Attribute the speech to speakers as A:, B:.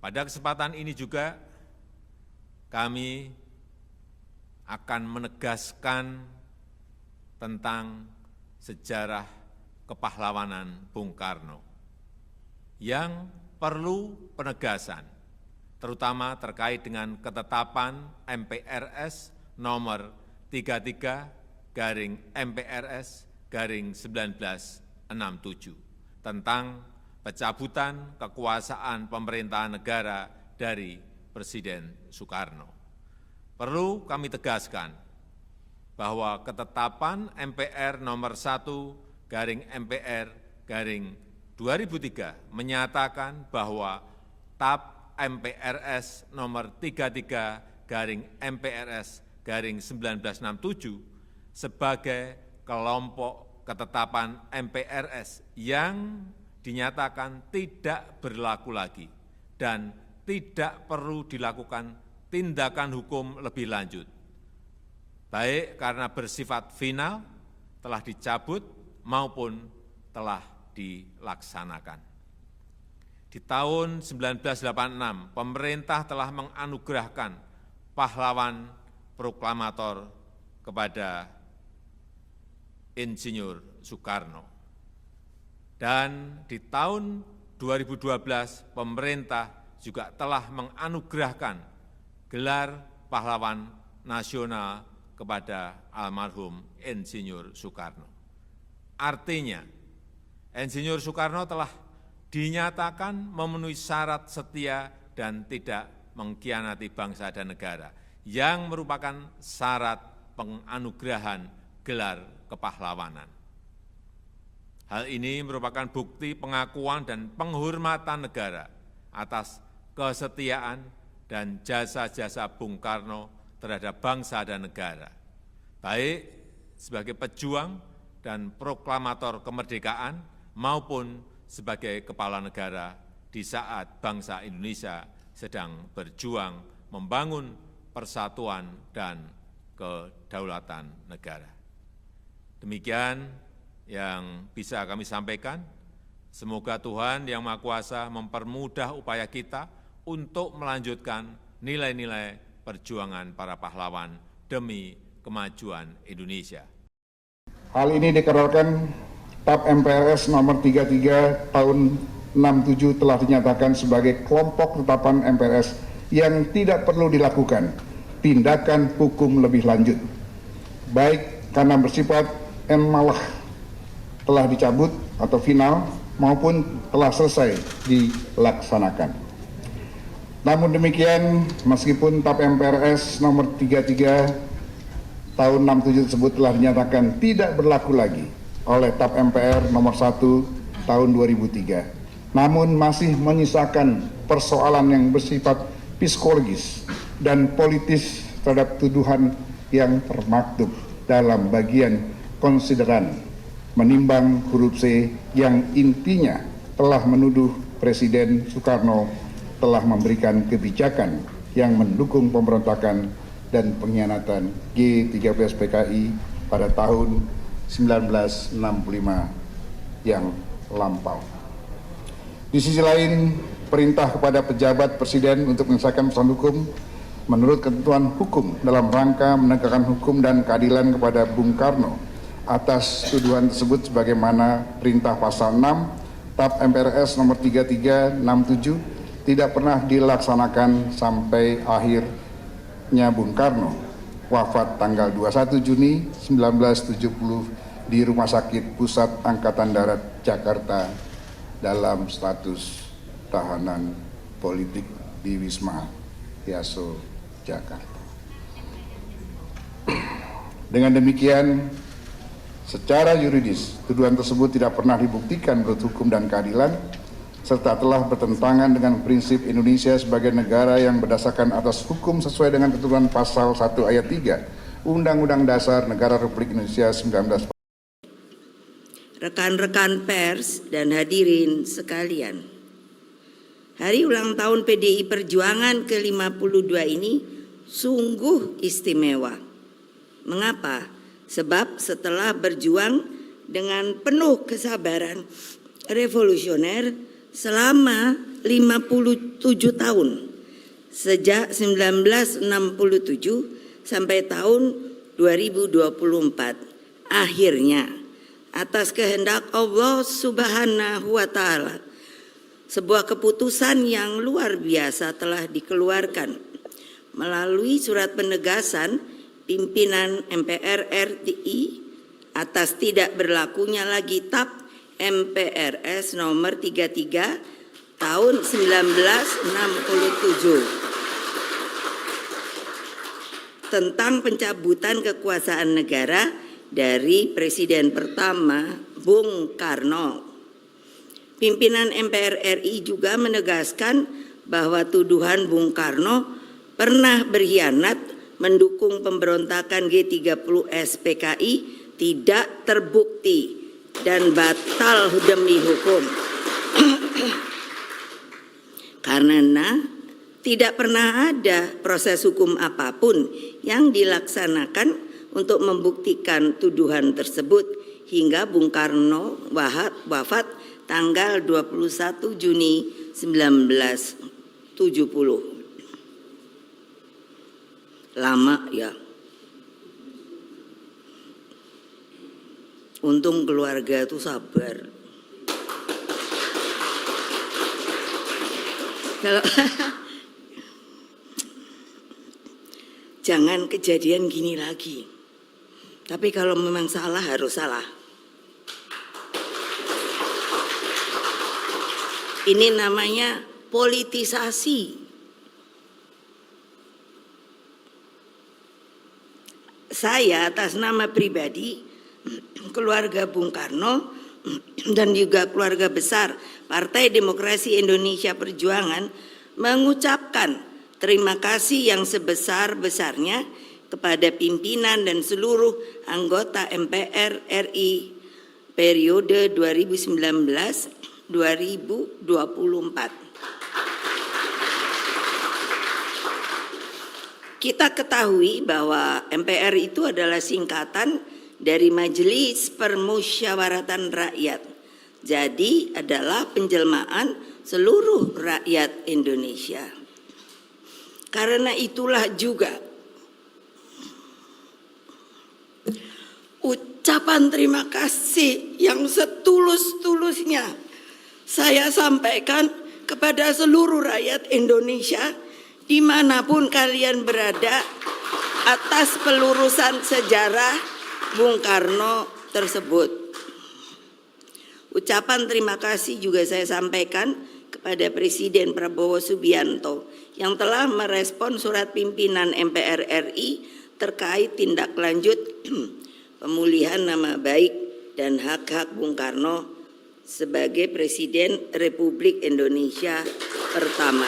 A: Pada kesempatan ini juga kami akan menegaskan tentang sejarah kepahlawanan Bung Karno yang perlu penegasan, terutama terkait dengan ketetapan MPRS nomor 33/MPRS/1967 tentang pencabutan kekuasaan pemerintahan negara dari Presiden Soekarno. Perlu kami tegaskan bahwa ketetapan MPR nomor 1/MPR/2003 menyatakan bahwa TAP MPRS nomor 33/MPRS/1967 sebagai kelompok ketetapan MPRS yang dinyatakan tidak berlaku lagi dan tidak perlu dilakukan tindakan hukum lebih lanjut, baik karena bersifat final, telah dicabut, maupun telah dilaksanakan. Di tahun 1986, pemerintah telah menganugerahkan pahlawan proklamator kepada Insinyur Soekarno. Dan di tahun 2012, pemerintah juga telah menganugerahkan gelar pahlawan nasional kepada almarhum Insinyur Soekarno. Artinya, Insinyur Soekarno telah dinyatakan memenuhi syarat setia dan tidak mengkhianati bangsa dan negara, yang merupakan syarat penganugerahan gelar kepahlawanan. Hal ini merupakan bukti pengakuan dan penghormatan negara atas kesetiaan dan jasa-jasa Bung Karno terhadap bangsa dan negara, baik sebagai pejuang dan proklamator kemerdekaan maupun sebagai kepala negara di saat bangsa Indonesia sedang berjuang membangun persatuan dan kedaulatan negara. Demikian yang bisa kami sampaikan. Semoga Tuhan Yang Maha Kuasa mempermudah upaya kita untuk melanjutkan nilai-nilai perjuangan para pahlawan demi kemajuan Indonesia.
B: Hal ini dikarenakan TAP MPRS nomor 33 tahun 67 telah dinyatakan sebagai kelompok ketetapan MPRS yang tidak perlu dilakukan tindakan hukum lebih lanjut, baik karena bersifat malah telah dicabut atau final maupun telah selesai dilaksanakan. Namun demikian, meskipun TAP MPRS nomor 33 tahun 67 tersebut telah dinyatakan tidak berlaku lagi oleh TAP MPR nomor 1 tahun 2003, namun masih menyisakan persoalan yang bersifat psikologis dan politis terhadap tuduhan yang termaktub dalam bagian konsideran menimbang huruf C yang intinya telah menuduh Presiden Soekarno telah memberikan kebijakan yang mendukung pemberontakan dan pengkhianatan G13 PKI pada tahun 1965 yang lampau. Di sisi lain, perintah kepada pejabat Presiden untuk menyelesaikan persoalan hukum menurut ketentuan hukum dalam rangka menegakkan hukum dan keadilan kepada Bung Karno atas tuduhan tersebut sebagaimana perintah pasal 6 TAP MPRS nomor 33/67 tidak pernah dilaksanakan sampai akhirnya Bung Karno wafat tanggal 21 Juni 1970 di Rumah Sakit Pusat Angkatan Darat Jakarta dalam status tahanan politik di Wisma Yaso, Jakarta. Dengan demikian, secara yuridis, tuduhan tersebut tidak pernah dibuktikan menurut hukum dan keadilan, serta telah bertentangan dengan prinsip Indonesia sebagai negara yang berdasarkan atas hukum sesuai dengan ketentuan pasal 1 ayat 3 Undang-Undang Dasar Negara Republik Indonesia 1945.
C: Rekan-rekan pers dan hadirin sekalian, hari ulang tahun PDI Perjuangan ke-52 ini sungguh istimewa. Mengapa? Sebab setelah berjuang dengan penuh kesabaran revolusioner selama 57 tahun, sejak 1967 sampai tahun 2024. Akhirnya, atas kehendak Allah Subhanahu wa Ta'ala, sebuah keputusan yang luar biasa telah dikeluarkan melalui surat penegasan pimpinan MPR RI atas tidak berlakunya lagi TAP MPRS nomor 33 tahun 1967 tentang pencabutan kekuasaan negara dari Presiden pertama Bung Karno. Pimpinan MPR RI juga menegaskan bahwa tuduhan Bung Karno pernah berkhianat mendukung pemberontakan G30S PKI tidak terbukti dan batal demi hukum. Karena tidak pernah ada proses hukum apapun yang dilaksanakan untuk membuktikan tuduhan tersebut hingga Bung Karno wafat tanggal 21 Juni 1970. Lama ya. Untung keluarga itu sabar. Kalau jangan kejadian gini lagi. Tapi kalau memang salah harus salah. Ini namanya politisasi. Saya atas nama pribadi, keluarga Bung Karno, dan juga keluarga besar Partai Demokrasi Indonesia Perjuangan mengucapkan terima kasih yang sebesar-besarnya kepada pimpinan dan seluruh anggota MPR RI periode 2019-2024. Kita ketahui bahwa MPR itu adalah singkatan dari Majelis Permusyawaratan Rakyat. Jadi adalah penjelmaan seluruh rakyat Indonesia. Karena itulah juga ucapan terima kasih yang setulus-tulusnya saya sampaikan kepada seluruh rakyat Indonesia dimanapun kalian berada atas pelurusan sejarah Bung Karno tersebut. Ucapan terima kasih juga saya sampaikan kepada Presiden Prabowo Subianto yang telah merespon surat pimpinan MPR RI terkait tindak lanjut pemulihan nama baik dan hak-hak Bung Karno sebagai Presiden Republik Indonesia pertama.